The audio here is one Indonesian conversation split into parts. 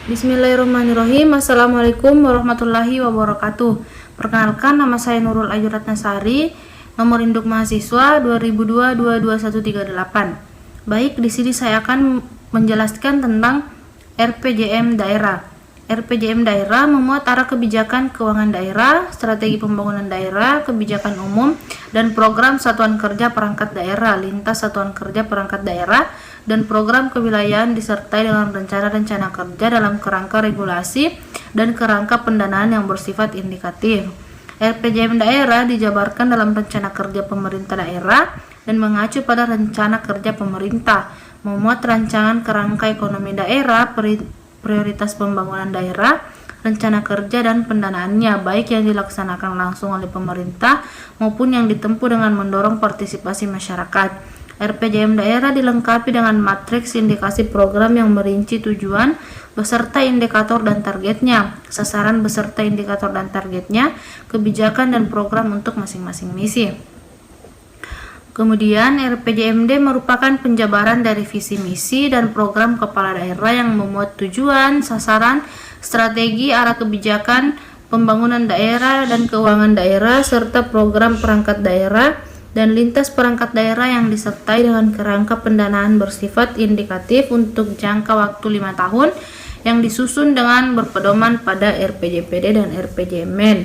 Bismillahirrahmanirrahim. Assalamualaikum warahmatullahi wabarakatuh. Perkenalkan, nama saya Nurul Ayu Ratnasari, nomor induk mahasiswa 2022-22138. Baik, di sini saya akan menjelaskan tentang RPJM daerah. RPJM daerah memuat arah kebijakan keuangan daerah, strategi pembangunan daerah, kebijakan umum, dan program satuan kerja perangkat daerah, lintas satuan kerja perangkat daerah, dan program kewilayahan disertai dengan rencana-rencana kerja dalam kerangka regulasi dan kerangka pendanaan yang bersifat indikatif. RPJM daerah dijabarkan dalam rencana kerja pemerintah daerah dan mengacu pada rencana kerja pemerintah, memuat rancangan kerangka ekonomi daerah, prioritas pembangunan daerah, rencana kerja dan pendanaannya, baik yang dilaksanakan langsung oleh pemerintah maupun yang ditempuh dengan mendorong partisipasi masyarakat. RPJM daerah dilengkapi dengan matriks indikasi program yang merinci tujuan beserta indikator dan targetnya, sasaran beserta indikator dan targetnya, kebijakan dan program untuk masing-masing misi. Kemudian RPJMD merupakan penjabaran dari visi misi dan program kepala daerah yang memuat tujuan, sasaran, strategi, arah kebijakan, pembangunan daerah dan keuangan daerah, serta program perangkat daerah dan lintas perangkat daerah yang disertai dengan kerangka pendanaan bersifat indikatif untuk jangka waktu 5 tahun yang disusun dengan berpedoman pada RPJPD dan RPJMN.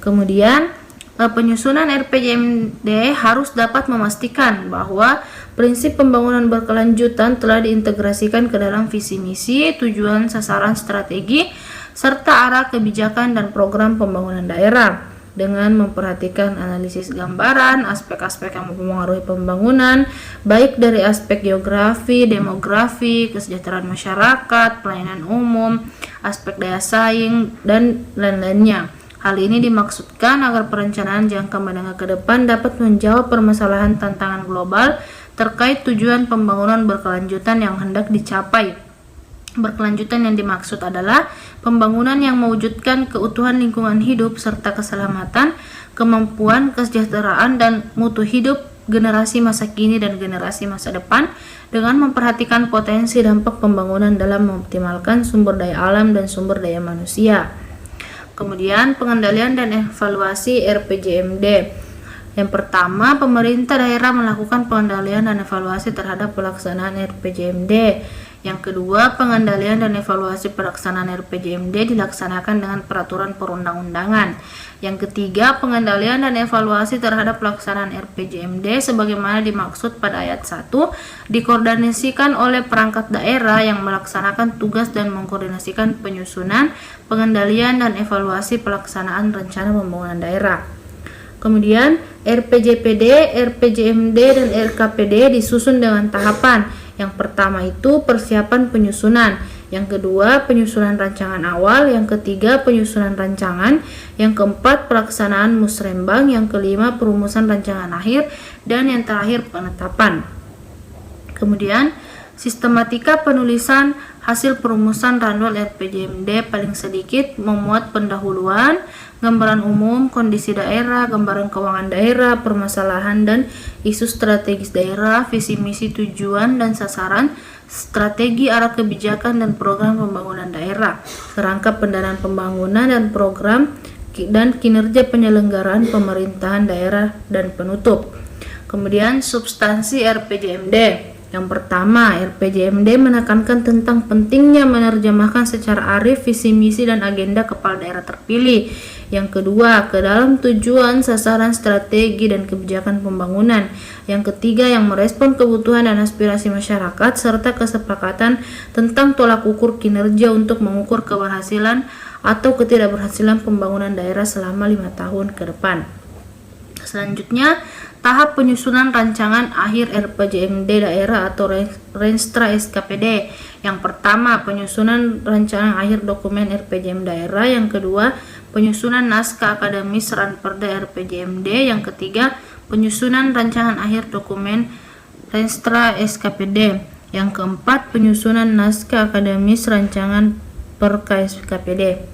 Kemudian penyusunan RPJMD harus dapat memastikan bahwa prinsip pembangunan berkelanjutan telah diintegrasikan ke dalam visi misi, tujuan, sasaran, strategi, serta arah kebijakan dan program pembangunan daerah, dengan memperhatikan analisis gambaran aspek-aspek yang mempengaruhi pembangunan, baik dari aspek geografi, demografi, kesejahteraan masyarakat, pelayanan umum, aspek daya saing, dan lain-lainnya. Hal ini dimaksudkan agar perencanaan jangka menengah ke depan dapat menjawab permasalahan tantangan global terkait tujuan pembangunan berkelanjutan yang hendak dicapai. Berkelanjutan yang dimaksud adalah pembangunan yang mewujudkan keutuhan lingkungan hidup serta keselamatan, kemampuan, kesejahteraan, dan mutu hidup generasi masa kini dan generasi masa depan dengan memperhatikan potensi dampak pembangunan dalam mengoptimalkan sumber daya alam dan sumber daya manusia. Kemudian pengendalian dan evaluasi RPJMD. Yang pertama, pemerintah daerah melakukan pengendalian dan evaluasi terhadap pelaksanaan RPJMD. Yang kedua, pengendalian dan evaluasi pelaksanaan RPJMD dilaksanakan dengan peraturan perundang-undangan. Yang ketiga, pengendalian dan evaluasi terhadap pelaksanaan RPJMD sebagaimana dimaksud pada ayat 1 dikoordinasikan oleh perangkat daerah yang melaksanakan tugas dan mengkoordinasikan penyusunan, pengendalian dan evaluasi pelaksanaan rencana pembangunan daerah. Kemudian, RPJPD, RPJMD, dan RKPD disusun dengan tahapan. Yang pertama itu persiapan penyusunan, yang kedua penyusunan rancangan awal, yang ketiga penyusunan rancangan, yang keempat pelaksanaan musrembang, yang kelima perumusan rancangan akhir, dan yang terakhir penetapan. Kemudian sistematika penulisan hasil perumusan ranwal RPJMD paling sedikit memuat pendahuluan, gambaran umum, kondisi daerah, gambaran keuangan daerah, permasalahan dan isu strategis daerah, visi misi, tujuan dan sasaran, strategi arah kebijakan dan program pembangunan daerah, kerangka pendanaan pembangunan dan program dan kinerja penyelenggaraan pemerintahan daerah dan penutup. Kemudian substansi RPJMD. Yang pertama, RPJMD menekankan tentang pentingnya menerjemahkan secara arif visi misi dan agenda kepala daerah terpilih. Yang kedua, ke dalam tujuan, sasaran, strategi, dan kebijakan pembangunan. Yang ketiga, yang merespon kebutuhan dan aspirasi masyarakat, serta kesepakatan tentang tolak ukur kinerja untuk mengukur keberhasilan atau ketidakberhasilan pembangunan daerah selama 5 tahun ke depan. Selanjutnya, tahap penyusunan rancangan akhir RPJMD daerah atau Renstra SKPD. Yang pertama, penyusunan rancangan akhir dokumen RPJM daerah. Yang kedua, penyusunan naskah akademis Ranperda RPJMD. Yang ketiga, penyusunan rancangan akhir dokumen Renstra SKPD. Yang keempat, penyusunan naskah akademis rancangan Perka SKPD.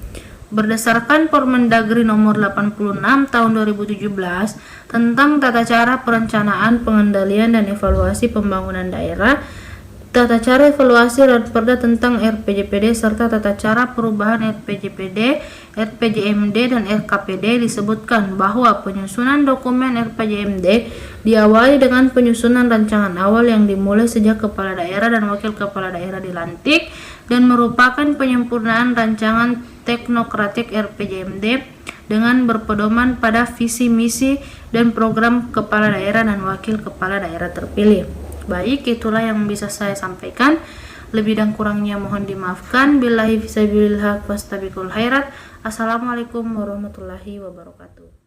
Berdasarkan Permendagri nomor 86 tahun 2017 tentang tata cara perencanaan, pengendalian dan evaluasi pembangunan daerah, tata cara evaluasi Ranperda tentang RPJPD serta tata cara perubahan RPJPD, RPJMD, dan RKPD disebutkan bahwa penyusunan dokumen RPJMD diawali dengan penyusunan rancangan awal yang dimulai sejak kepala daerah dan wakil kepala daerah dilantik dan merupakan penyempurnaan rancangan teknokratik RPJMD dengan berpedoman pada visi misi dan program kepala daerah dan wakil kepala daerah terpilih. Baik, itulah yang bisa saya sampaikan. Lebih dan kurangnya mohon dimaafkan. Billahi fisabilillah wastabiqul khairat. Assalamualaikum warahmatullahi wabarakatuh.